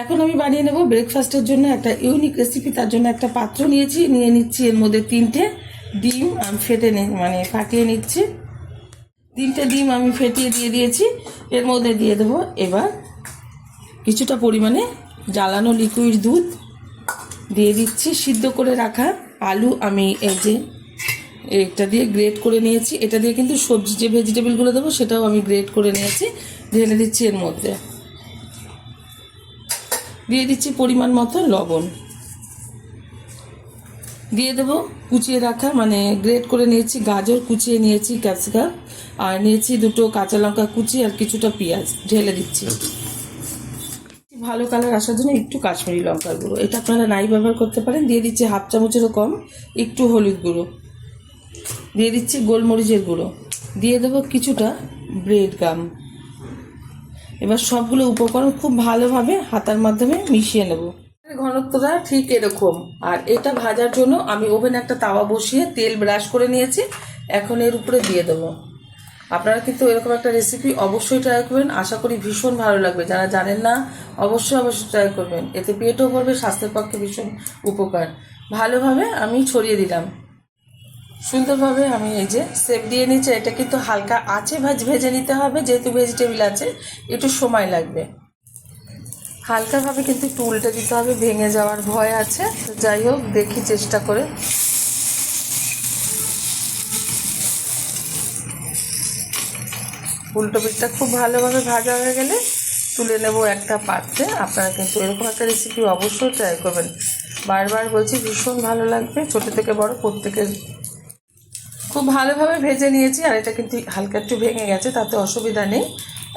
এখন আমি বানিয়ে নেব ব্রেকফাস্টের জন্য একটা ইউনিক রেসিপি। তার জন্য একটা পাত্র নিয়েছি, নিয়ে নিচ্ছি এর মধ্যে 3টে ডিম আমি ফাটিয়ে নিচ্ছি। 3টে ডিম আমি ফেটিয়ে দিয়ে দিয়েছি। এর মধ্যে দিয়ে দেবো এবার কিছুটা পরিমাণে জ্বালানো লিকুইড দুধ, দিয়ে দিচ্ছি সিদ্ধ করে রাখা আলু। আমি এই যে এটা দিয়ে গ্রেট করে নিয়েছি, এটা দিয়ে কিন্তু সবজি যে ভেজিটেবলগুলো দেবো সেটাও আমি গ্রেট করে নিয়েছি, ঢেলে দিচ্ছি এর মধ্যে। দিয়ে দিচ্ছি পরিমাণ মতো লবণ, দিয়ে দেবো কুচিয়ে রাখা গ্রেট করে নিয়েছি গাজর, কুচিয়ে নিয়েছি ক্যাপসিকাম, আর নিয়েছি 2টো কাঁচা লঙ্কা কুচি আর কিছুটা পেঁয়াজ, ঢেলে দিচ্ছি। ভালো কালার আসার জন্য একটু কাশ্মীরি লঙ্কার গুঁড়ো, এটা আপনারা নাই ব্যবহার করতে পারেন। দিয়ে দিচ্ছি 1/2 চামচেরও কম একটু হলুদ গুঁড়ো, দিয়ে দিচ্ছি গোলমরিচের গুঁড়ো, দিয়ে দেবো কিছুটা ব্রেড গাম। এবার সবগুলো উপকরণ খুব ভালোভাবে হাতার মাধ্যমে মিশিয়ে নেব। ঘনত্বটা ঠিক এরকম। আর এটা ভাজার জন্য আমি ওভেনে একটা তাওয়া বসিয়ে তেল ব্রাশ করে নিয়েছি, এখন এর উপরে দিয়ে দেবো। আপনারা কিন্তু এরকম একটা রেসিপি অবশ্যই ট্রাই করবেন, আশা করি ভীষণ ভালো লাগবে। যারা জানেন না অবশ্যই ট্রাই করবেন, এতে পেটও ভরবে, স্বাস্থ্যের পক্ষে ভীষণ উপকার। ভালোভাবে আমি ছড়িয়ে দিলাম, সুন্দরভাবে আমি এই যে সেপ দিয়ে নিচ্ছি। এটা কিন্তু হালকা আঁচে ভেজে নিতে হবে, যেহেতু ভেজিটেবল আছে একটু সময় লাগবে। হালকাভাবে কিন্তু একটু উল্টে দিতে হবে, ভেঙে যাওয়ার ভয় আছে। যাই হোক, দেখি চেষ্টা করে। উল্টো পিঠটা খুব ভালোভাবে ভাজা হয়ে গেলে তুলে নেব একটা পাত্রে। আপনারা কিন্তু এরকম একটা রেসিপি অবশ্যই ট্রাই করবেন, বারবার বলছি ভীষণ ভালো লাগবে, ছোটো থেকে বড় প্রত্যেকের। খুব ভালোভাবে ভেজে নিয়েছি, আর এটা কিন্তু হালকা একটু ভেঙে গেছে, তাতে অসুবিধা নেই।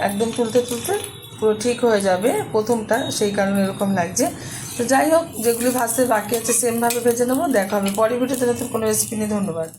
একদম তুলতে তুলতে পুরো ঠিক হয়ে যাবে প্রথমটা, সেই কারণে এরকম লাগছে। তো যাই হোক, যেগুলি ভাজতে বাকি আছে সেমভাবে ভেজে নেবো। দেখা হবে পরের ভিডিওতে নতুন কোনো রেসিপি নিয়ে। ধন্যবাদ।